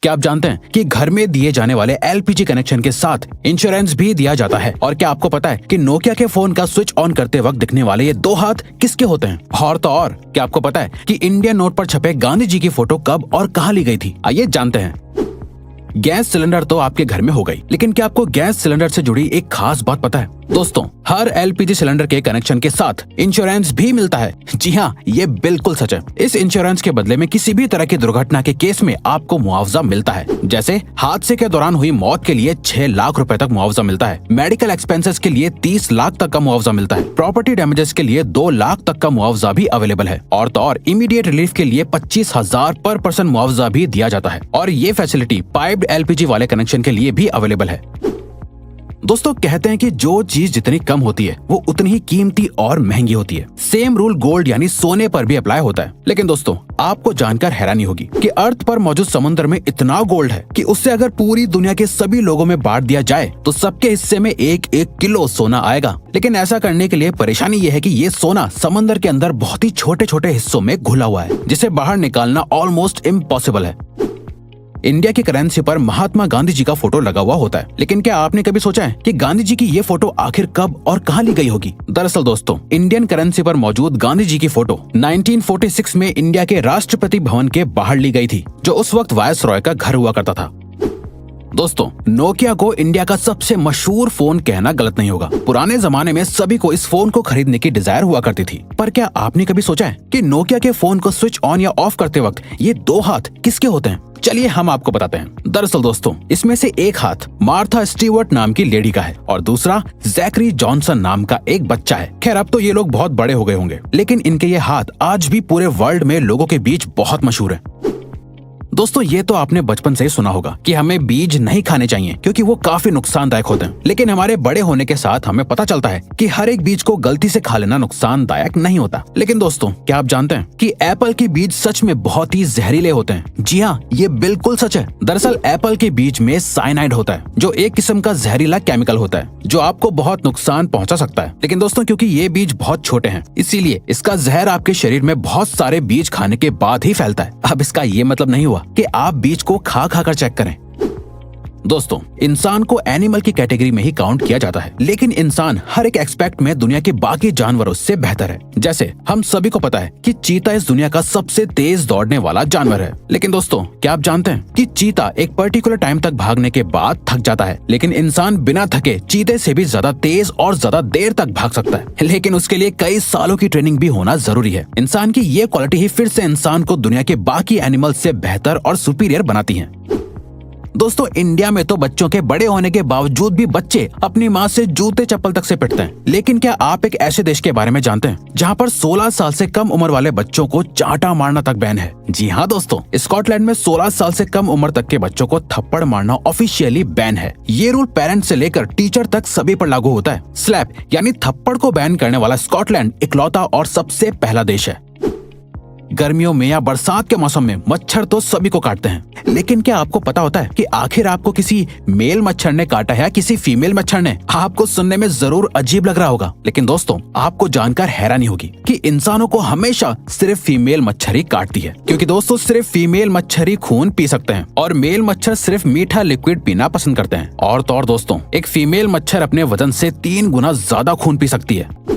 क्या आप जानते हैं कि घर में दिए जाने वाले एलपीजी कनेक्शन के साथ इंश्योरेंस भी दिया जाता है? और क्या आपको पता है कि नोकिया के फोन का स्विच ऑन करते वक्त दिखने वाले ये 2 हाथ किसके होते हैं? और तो और क्या आपको पता है कि इंडियन नोट पर छपे गांधी जी की फोटो कब और कहां ली गई थी? आइए जानते हैं। गैस सिलेंडर तो आपके घर में हो गई, लेकिन क्या आपको गैस सिलेंडर से जुड़ी एक खास बात पता है? दोस्तों, हर एलपीजी सिलेंडर के कनेक्शन के साथ इंश्योरेंस भी मिलता है। जी हाँ, ये बिल्कुल सच है। इस इंश्योरेंस के बदले में किसी भी तरह की दुर्घटना के केस में आपको मुआवजा मिलता है। जैसे हादसे के दौरान हुई मौत के लिए 6 लाख रुपए तक मुआवजा मिलता है। मेडिकल एक्सपेंसेस के लिए 30 लाख तक का मुआवजा मिलता है। प्रॉपर्टी डैमेजेस के लिए 2 लाख तक का मुआवजा भी अवेलेबल है। और तो और इमीडिएट रिलीफ के लिए 25,000 पर पर्सन मुआवजा भी दिया जाता है। और ये फैसिलिटी पाइप्ड एलपीजी वाले कनेक्शन के लिए भी अवेलेबल है। दोस्तों, कहते हैं कि जो चीज जितनी कम होती है वो उतनी ही कीमती और महंगी होती है। सेम रूल गोल्ड यानी सोने पर भी अप्लाई होता है। लेकिन दोस्तों, आपको जानकर हैरानी होगी कि अर्थ पर मौजूद समुद्र में इतना गोल्ड है कि उससे अगर पूरी दुनिया के सभी लोगों में बांट दिया जाए तो सबके हिस्से में 1-1 किलो सोना आएगा। लेकिन ऐसा करने के लिए परेशानी ये है कि ये सोना समंदर के अंदर बहुत ही छोटे छोटे हिस्सों में घुला हुआ है, जिसे बाहर निकालना ऑलमोस्ट इम्पॉसिबल है। इंडिया की करेंसी पर महात्मा गांधी जी का फोटो लगा हुआ होता है, लेकिन क्या आपने कभी सोचा है कि गांधी जी की ये फोटो आखिर कब और कहां ली गई होगी? दरअसल दोस्तों, इंडियन करेंसी पर मौजूद गांधी जी की फोटो 1946 में इंडिया के राष्ट्रपति भवन के बाहर ली गई थी, जो उस वक्त वायसरॉय का घर हुआ करता था। दोस्तों, नोकिया को इंडिया का सबसे मशहूर फोन कहना गलत नहीं होगा। पुराने जमाने में सभी को इस फोन को खरीदने की डिजायर हुआ करती थी। पर क्या आपने कभी सोचा है कि नोकिया के फोन को स्विच ऑन या ऑफ करते वक्त ये 2 हाथ किसके होते हैं? चलिए हम आपको बताते हैं। दरअसल दोस्तों, इसमें से एक हाथ मार्था स्टीवर्ट नाम की लेडी का है और दूसरा जैकरी जॉनसन नाम का एक बच्चा है। खैर, अब तो ये लोग बहुत बड़े हो गए होंगे, लेकिन इनके ये हाथ आज भी पूरे वर्ल्ड में लोगों के बीच बहुत मशहूर है। दोस्तों, ये तो आपने बचपन से ही सुना होगा कि हमें बीज नहीं खाने चाहिए क्योंकि वो काफी नुकसानदायक होते हैं। लेकिन हमारे बड़े होने के साथ हमें पता चलता है कि हर एक बीज को गलती से खा लेना नुकसानदायक नहीं होता। लेकिन दोस्तों, क्या आप जानते हैं कि एप्पल के बीज सच में बहुत ही जहरीले होते हैं? जी हाँ, ये बिल्कुल सच है। दरअसल एप्पल के बीज में साइनाइड होता है, जो एक किस्म का जहरीला केमिकल होता है जो आपको बहुत नुकसान पहुंचा सकता है। लेकिन दोस्तों, क्योंकि ये बीज बहुत छोटे हैं, इसीलिए इसका जहर आपके शरीर में बहुत सारे बीज खाने के बाद ही फैलता है। अब इसका ये मतलब नहीं हुआ कि आप बीज को खा कर चेक करें। दोस्तों, इंसान को एनिमल की कैटेगरी में ही काउंट किया जाता है, लेकिन इंसान हर एक एस्पेक्ट में दुनिया के बाकी जानवरों से बेहतर है। जैसे हम सभी को पता है कि चीता इस दुनिया का सबसे तेज दौड़ने वाला जानवर है। लेकिन दोस्तों, क्या आप जानते हैं कि चीता एक पर्टिकुलर टाइम तक भागने के बाद थक जाता है, लेकिन इंसान बिना थके चीते से भी ज्यादा तेज और ज्यादा देर तक भाग सकता है। लेकिन उसके लिए कई सालों की ट्रेनिंग भी होना जरूरी है। इंसान की ये क्वालिटी ही फिर से इंसान को दुनिया के बाकी एनिमल से बेहतर और सुपीरियर बनाती है। दोस्तों, इंडिया में तो बच्चों के बड़े होने के बावजूद भी बच्चे अपनी माँ से जूते चप्पल तक से पिटते हैं। लेकिन क्या आप एक ऐसे देश के बारे में जानते हैं जहाँ पर 16 साल से कम उम्र वाले बच्चों को चांटा मारना तक बैन है? जी हाँ दोस्तों, स्कॉटलैंड में 16 साल से कम उम्र तक के बच्चों को थप्पड़ मारना ऑफिशियली बैन है। ये रूल पेरेंट्स से लेकर टीचर तक सभी पर लागू होता है। स्लैप यानी थप्पड़ को बैन करने वाला स्कॉटलैंड इकलौता और सबसे पहला देश है। गर्मियों में या बरसात के मौसम में मच्छर तो सभी को काटते हैं, लेकिन क्या आपको पता होता है कि आखिर आपको किसी मेल मच्छर ने काटा है या किसी फीमेल मच्छर ने? आपको सुनने में जरूर अजीब लग रहा होगा, लेकिन दोस्तों, आपको जानकर हैरानी होगी कि इंसानों को हमेशा सिर्फ फीमेल मच्छर ही काटती है। क्योंकि दोस्तों, सिर्फ फीमेल मच्छर ही खून पी सकते हैं और मेल मच्छर सिर्फ मीठा लिक्विड पीना पसंद करते हैं। और तो और दोस्तों, एक फीमेल मच्छर अपने वजन से 3 गुना ज्यादा खून पी सकती है।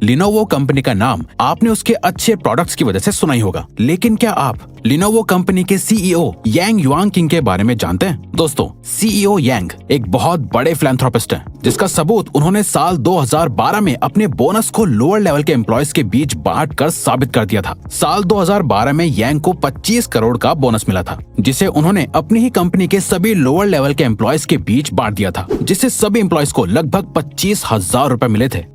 लिनोवो कंपनी का नाम आपने उसके अच्छे प्रोडक्ट्स की वजह से सुना ही होगा, लेकिन क्या आप लिनोवो कंपनी के सीईओ यांग युआंग के बारे में जानते हैं? दोस्तों, सीईओ यांग एक बहुत बड़े फिलैंथ्रोपिस्ट हैं, जिसका सबूत उन्होंने साल 2012 में अपने बोनस को लोअर लेवल के एम्प्लॉयज के बीच बांट कर साबित कर दिया था। साल 2012 में यांग को 25 करोड़ का बोनस मिला था, जिसे उन्होंने अपनी ही कंपनी के सभी लोअर लेवल के एम्प्लॉयज के बीच बांट दिया था, जिससे सभी एम्प्लॉयज को लगभग 25,000 रुपए मिले थे।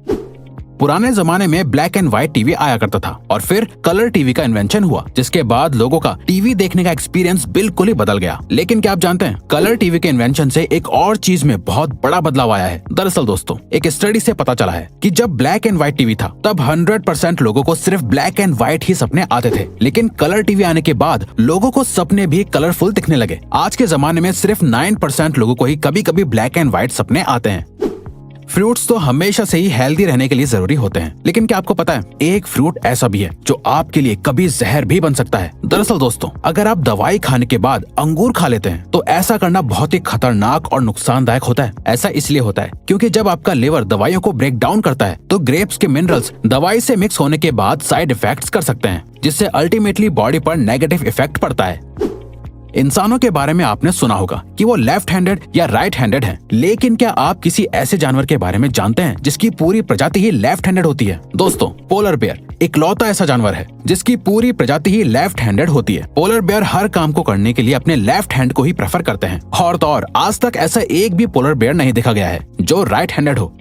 पुराने जमाने में ब्लैक एंड व्हाइट टीवी आया करता था और फिर कलर टीवी का इन्वेंशन हुआ, जिसके बाद लोगों का टीवी देखने का एक्सपीरियंस बिल्कुल ही बदल गया। लेकिन क्या आप जानते हैं, कलर टीवी के इन्वेंशन से एक और चीज में बहुत बड़ा बदलाव आया है। दरअसल दोस्तों, एक स्टडी से पता चला है कि जब ब्लैक एंड व्हाइट टीवी था तब 100% लोगों को सिर्फ ब्लैक एंड व्हाइट ही सपने आते थे, लेकिन कलर टीवी आने के बाद लोगों को सपने भी कलरफुल दिखने लगे। आज के जमाने में सिर्फ 9% लोगों को ही कभी कभी ब्लैक एंड व्हाइट सपने आते हैं। फ्रूट्स तो हमेशा से ही हेल्दी रहने के लिए जरूरी होते हैं, लेकिन क्या आपको पता है एक फ्रूट ऐसा भी है जो आपके लिए कभी जहर भी बन सकता है। दरअसल दोस्तों, अगर आप दवाई खाने के बाद अंगूर खा लेते हैं तो ऐसा करना बहुत ही खतरनाक और नुकसानदायक होता है। ऐसा इसलिए होता है क्योंकि जब आपका लिवर दवाइयों को ब्रेक डाउन करता है तो ग्रेप्स के मिनरल्स दवाई से मिक्स होने के बाद साइड इफेक्ट्स कर सकते हैं, जिससे अल्टीमेटली बॉडी पर नेगेटिव इफेक्ट पड़ता है। इंसानों के बारे में आपने सुना होगा कि वो लेफ्ट हैंडेड या राइट हैंडेड हैं, लेकिन क्या आप किसी ऐसे जानवर के बारे में जानते हैं जिसकी पूरी प्रजाति ही लेफ्ट हैंडेड होती है? दोस्तों, पोलर बेयर इकलौता ऐसा जानवर है जिसकी पूरी प्रजाति ही लेफ्ट हैंडेड होती है। पोलर बेयर हर काम को करने के लिए अपने लेफ्ट हैंड को ही प्रेफर करते हैं और तो और आज तक ऐसा एक भी पोलर बेयर नहीं देखा गया है जो राइट हैंडेड हो।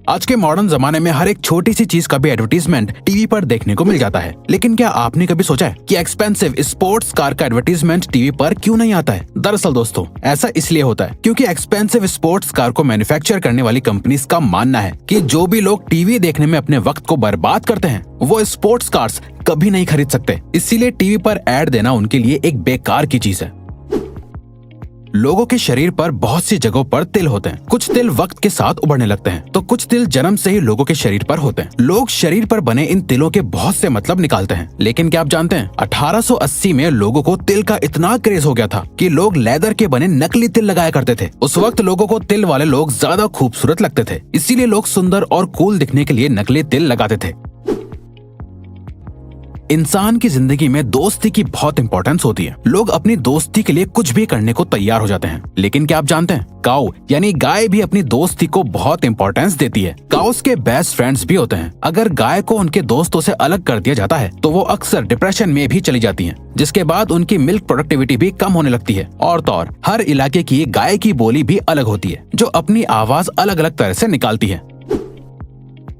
आज के मॉडर्न जमाने में हर एक छोटी सी चीज का भी एडवर्टीजमेंट टीवी पर देखने को मिल जाता है, लेकिन क्या आपने कभी सोचा है कि एक्सपेंसिव स्पोर्ट्स कार का एडवर्टीजमेंट टीवी पर क्यों नहीं आता है? दरअसल दोस्तों, ऐसा इसलिए होता है क्योंकि एक्सपेंसिव स्पोर्ट्स कार को मैन्युफैक्चर करने वाली कंपनीज का मानना है कि जो भी लोग टीवी देखने में अपने वक्त को बर्बाद करते हैं वो स्पोर्ट्स कार्स कभी नहीं खरीद सकते। इसीलिए टीवी पर ऐड देना उनके लिए एक बेकार की चीज है। लोगों के शरीर पर बहुत सी जगहों पर तिल होते हैं। कुछ तिल वक्त के साथ उभरने लगते हैं तो कुछ तिल जन्म से ही लोगों के शरीर पर होते हैं। लोग शरीर पर बने इन तिलों के बहुत से मतलब निकालते हैं, लेकिन क्या आप जानते हैं 1880 में लोगों को तिल का इतना क्रेज हो गया था कि लोग लेदर के बने नकली तिल लगाया करते थे। उस वक्त लोगों को तिल वाले लोग ज्यादा खूबसूरत लगते थे, इसीलिए लोग सुंदर और कूल दिखने के लिए नकली तिल लगाते थे। इंसान की जिंदगी में दोस्ती की बहुत इंपॉर्टेंस होती है। लोग अपनी दोस्ती के लिए कुछ भी करने को तैयार हो जाते हैं, लेकिन क्या आप जानते हैं काऊ यानी गाय भी अपनी दोस्ती को बहुत इंपॉर्टेंस देती है। काउस के बेस्ट फ्रेंड्स भी होते हैं। अगर गाय को उनके दोस्तों से अलग कर दिया जाता है तो वो अक्सर डिप्रेशन में भी चली जाती हैं, जिसके बाद उनकी मिल्क प्रोडक्टिविटी भी कम होने लगती है। और तो और हर इलाके की गाय की बोली भी अलग होती है जो अपनी आवाज अलग अलग तरह से निकालती है।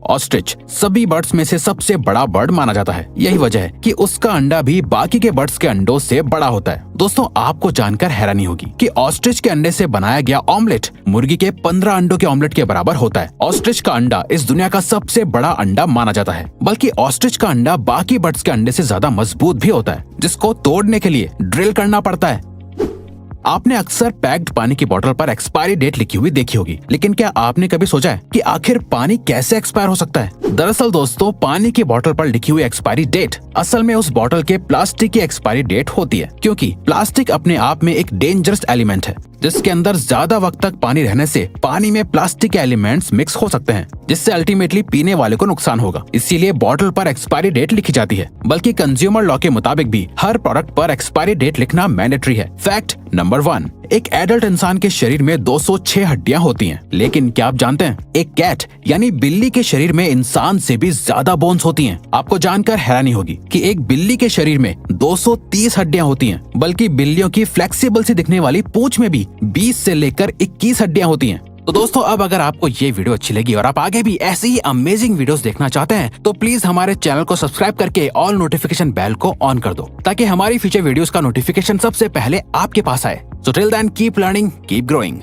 ऑस्ट्रिच सभी बर्ड्स में से सबसे बड़ा बर्ड माना जाता है। यही वजह है कि उसका अंडा भी बाकी के बर्ड्स के अंडों से बड़ा होता है। दोस्तों, आपको जानकर हैरानी होगी कि ऑस्ट्रिच के अंडे से बनाया गया ऑमलेट मुर्गी के 15 अंडों के ऑमलेट के बराबर होता है। ऑस्ट्रिच का अंडा इस दुनिया का सबसे बड़ा अंडा माना जाता है, बल्कि ऑस्ट्रिच का अंडा बाकी बर्ड्स के अंडे से ज्यादा मजबूत भी होता है, जिसको तोड़ने के लिए ड्रिल करना पड़ता है। आपने अक्सर पैक्ड पानी की बोतल पर एक्सपायरी डेट लिखी हुई देखी होगी, लेकिन क्या आपने कभी सोचा है कि आखिर पानी कैसे एक्सपायर हो सकता है? दरअसल दोस्तों, पानी की बोतल पर लिखी हुई एक्सपायरी डेट असल में उस बोतल के प्लास्टिक की एक्सपायरी डेट होती है, क्योंकि प्लास्टिक अपने आप में एक डेंजरस एलिमेंट है जिसके अंदर ज्यादा वक्त तक पानी रहने से पानी में प्लास्टिक के एलिमेंट्स मिक्स हो सकते हैं, जिससे अल्टीमेटली पीने वाले को नुकसान होगा। इसीलिए बोतल पर एक्सपायरी डेट लिखी जाती है, बल्कि कंज्यूमर लॉ के मुताबिक भी हर प्रोडक्ट पर एक्सपायरी डेट लिखना मैंडेटरी है। फैक्ट नंबर 1, एक एडल्ट इंसान के शरीर में 206 हड्डियां होती हैं, लेकिन क्या आप जानते हैं एक कैट यानी बिल्ली के शरीर में इंसान से भी ज्यादा बोन्स होती हैं। आपको जानकर हैरानी होगी कि एक बिल्ली के शरीर में 230 हड्डियां होती हैं, बल्कि बिल्लियों की फ्लेक्सिबल सी दिखने वाली पूंछ में भी 20 से लेकर 21 हड्डियां होती हैं। तो दोस्तों, अब अगर आपको ये वीडियो अच्छी लगी और आप आगे भी ऐसी ही अमेजिंग वीडियोस देखना चाहते हैं तो प्लीज हमारे चैनल को सब्सक्राइब करके ऑल नोटिफिकेशन बेल को ऑन कर दो, ताकि हमारी फ्यूचर वीडियोस का नोटिफिकेशन सबसे पहले आपके पास आए। So till then, keep learning, keep growing.